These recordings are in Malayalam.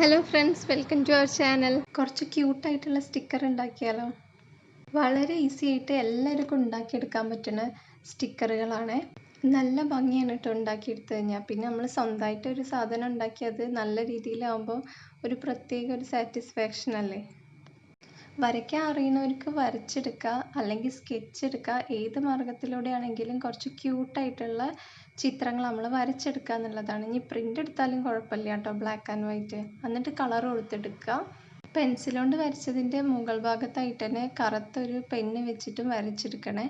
Hello friends, welcome to our channel. കുറച്ച് ക്യൂട്ടായിട്ടുള്ള സ്റ്റിക്കർ ഉണ്ടാക്കിയാലോ? വളരെ ഈസി ആയിട്ട് എല്ലാവർക്കും ഉണ്ടാക്കിയെടുക്കാൻ പറ്റുന്ന സ്റ്റിക്കറുകളാണ്. നല്ല ഭംഗിയാണ് കേട്ടോ ഉണ്ടാക്കിയെടുത്തു കഴിഞ്ഞാൽ. പിന്നെ നമ്മൾ സ്വന്തമായിട്ട് ഒരു സാധനം ഉണ്ടാക്കിയത് നല്ല രീതിയിലാവുമ്പോൾ ഒരു പ്രത്യേക ഒരു സാറ്റിസ്ഫാക്ഷൻ അല്ലേ. വരയ്ക്കാൻ അറിയുന്നവർക്ക് വരച്ചെടുക്കുക, അല്ലെങ്കിൽ സ്കെച്ച് എടുക്കുക. ഏത് മാർഗത്തിലൂടെ ആണെങ്കിലും കുറച്ച് ക്യൂട്ടായിട്ടുള്ള ചിത്രങ്ങൾ നമ്മൾ വരച്ചെടുക്കുക എന്നുള്ളതാണ്. ഇനി പ്രിൻ്റ് എടുത്താലും കുഴപ്പമില്ല കേട്ടോ, ബ്ലാക്ക് ആൻഡ് വൈറ്റ്. എന്നിട്ട് കളർ കൊടുത്തെടുക്കുക. പെൻസിൽ കൊണ്ട് വരച്ചതിൻ്റെ മുകൾ ഭാഗത്തായിട്ട് തന്നെ കറുത്തൊരു പെന്ന് വെച്ചിട്ടും വരച്ചെടുക്കണേ.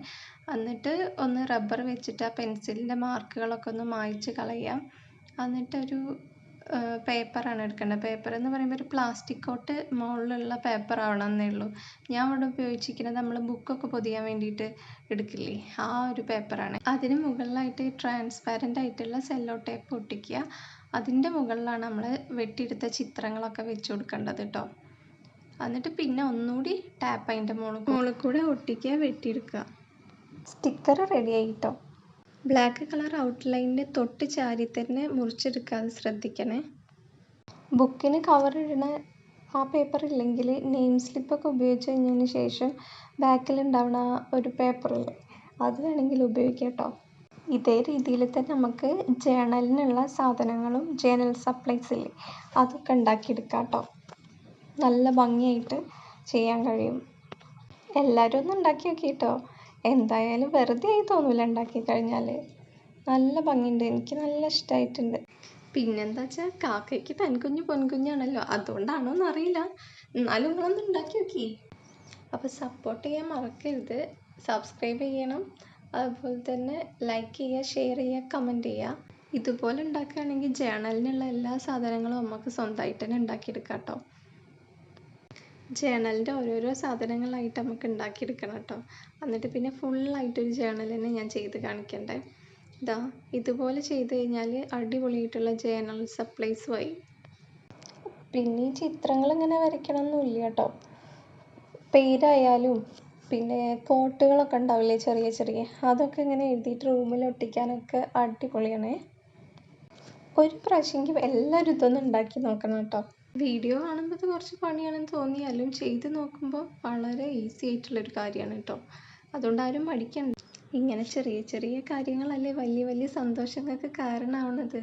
എന്നിട്ട് ഒന്ന് റബ്ബർ വെച്ചിട്ട് ആ പെൻസിലിൻ്റെ മാർക്കുകളൊക്കെ ഒന്ന് മായ്ച്ച് കളയാം. എന്നിട്ടൊരു പേപ്പറാണ് എടുക്കേണ്ടത്. പേപ്പർ എന്ന് പറയുമ്പോൾ ഒരു പ്ലാസ്റ്റിക് കോട്ട് മുകളിലുള്ള പേപ്പർ ആവണമെന്നേ ഉള്ളൂ. ഞാൻ ഇവിടെ ഉപയോഗിച്ചിരിക്കുന്നത് നമ്മൾ ബുക്കൊക്കെ പൊതിയാൻ വേണ്ടിയിട്ട് എടുക്കില്ലേ, ആ ഒരു പേപ്പറാണ്. അതിന് മുകളിലായിട്ട് ട്രാൻസ്പാരൻ്റ് ആയിട്ടുള്ള സെല്ലോ ടേപ്പ് ഒട്ടിക്കുക. അതിൻ്റെ മുകളിലാണ് നമ്മൾ വെട്ടിയെടുത്ത ചിത്രങ്ങളൊക്കെ വെച്ച് കൊടുക്കേണ്ടത് കേട്ടോ. എന്നിട്ട് പിന്നെ ഒന്നുകൂടി ടാപ്പ് അതിൻ്റെ മുകളിൽ കൂടെ ഒട്ടിക്കുക, വെട്ടിയെടുക്കുക. സ്റ്റിക്കർ റെഡിയായി കേട്ടോ. ബ്ലാക്ക് കളർ ഔട്ട്ലൈനിൻ്റെ തൊട്ട് ചാരി തന്നെ മുറിച്ചെടുക്കാതെ ശ്രദ്ധിക്കണേ. ബുക്കിന് കവർ ഇടണ ആ പേപ്പർ ഇല്ലെങ്കിൽ നെയിം സ്ലിപ്പൊക്കെ ഉപയോഗിച്ച് കഴിഞ്ഞതിന് ശേഷം ബാക്കിലുണ്ടാവണ ഒരു പേപ്പറില്ലേ, അത് വേണമെങ്കിൽ ഉപയോഗിക്കാം കേട്ടോ. ഇതേ രീതിയിൽ തന്നെ നമുക്ക് ജേണലിനുള്ള സാധനങ്ങളും ജേണൽ സപ്ലൈസ് ഇല്ലേ, അതൊക്കെ ഉണ്ടാക്കിയെടുക്കാം കേട്ടോ. നല്ല ഭംഗിയായിട്ട് ചെയ്യാൻ കഴിയും. എല്ലാവരും ഒന്ന് ഉണ്ടാക്കി നോക്കി കേട്ടോ. എന്തായാലും വെറുതെ ആയി തോന്നില്ല ഉണ്ടാക്കി കഴിഞ്ഞാൽ. നല്ല ഭംഗിയുണ്ട്, എനിക്ക് നല്ല ഇഷ്ടമായിട്ടുണ്ട്. പിന്നെന്താ വെച്ചാൽ കാക്കയ്ക്ക് പെൺകുഞ്ഞ് പൊൻകുഞ്ഞാണല്ലോ, അതുകൊണ്ടാണോന്ന് അറിയില്ല. എന്നാലും നിങ്ങളൊന്ന് ഉണ്ടാക്കി നോക്കി. അപ്പോൾ സപ്പോർട്ട് ചെയ്യാൻ മറക്കരുത്. സബ്സ്ക്രൈബ് ചെയ്യണം. അതുപോലെ തന്നെ ലൈക്ക് ചെയ്യുക, ഷെയർ ചെയ്യുക, കമൻറ്റ് ചെയ്യുക. ഇതുപോലെ ഉണ്ടാക്കുകയാണെങ്കിൽ ജേണലിനുള്ള എല്ലാ സാധനങ്ങളും നമുക്ക് സ്വന്തമായിട്ട് തന്നെ ഉണ്ടാക്കിയെടുക്കാം കേട്ടോ. ജേണലിൻ്റെ ഓരോരോ സാധനങ്ങളായിട്ട് നമുക്ക് ഉണ്ടാക്കിയെടുക്കണം കേട്ടോ. എന്നിട്ട് പിന്നെ ഫുള്ളായിട്ടൊരു ജേണൽ തന്നെ ഞാൻ ചെയ്ത് കാണിക്കണ്ടേ. ഇതുപോലെ ചെയ്ത് കഴിഞ്ഞാൽ അടിപൊളിയായിട്ടുള്ള ജേണൽ സപ്ലൈസുമായി. പിന്നെ ഈ ചിത്രങ്ങൾ ഇങ്ങനെ വരയ്ക്കണമെന്നില്ല കേട്ടോ. പേരായാലും പിന്നെ കോട്ടുകളൊക്കെ ഉണ്ടാവില്ലേ ചെറിയ ചെറിയ, അതൊക്കെ ഇങ്ങനെ എഴുതിയിട്ട് റൂമിൽ ഒട്ടിക്കാനൊക്കെ അടിപൊളിയാണേ. ഒരു പ്രാവശ്യമെങ്കിൽ എല്ലാവരും ഇതൊന്നും ഉണ്ടാക്കി നോക്കണം കേട്ടോ. വീഡിയോ കാണുമ്പോൾ ഇത് കുറച്ച് പണിയാണെന്ന് തോന്നിയാലും ചെയ്ത് നോക്കുമ്പോൾ വളരെ ഈസി ആയിട്ടുള്ളൊരു കാര്യമാണ് കേട്ടോ. അതുകൊണ്ട് ആരും മടിക്കണ്ട. ഇങ്ങനെ ചെറിയ ചെറിയ കാര്യങ്ങളല്ലേ വലിയ വലിയ സന്തോഷങ്ങൾക്ക് കാരണമാവുന്നത്.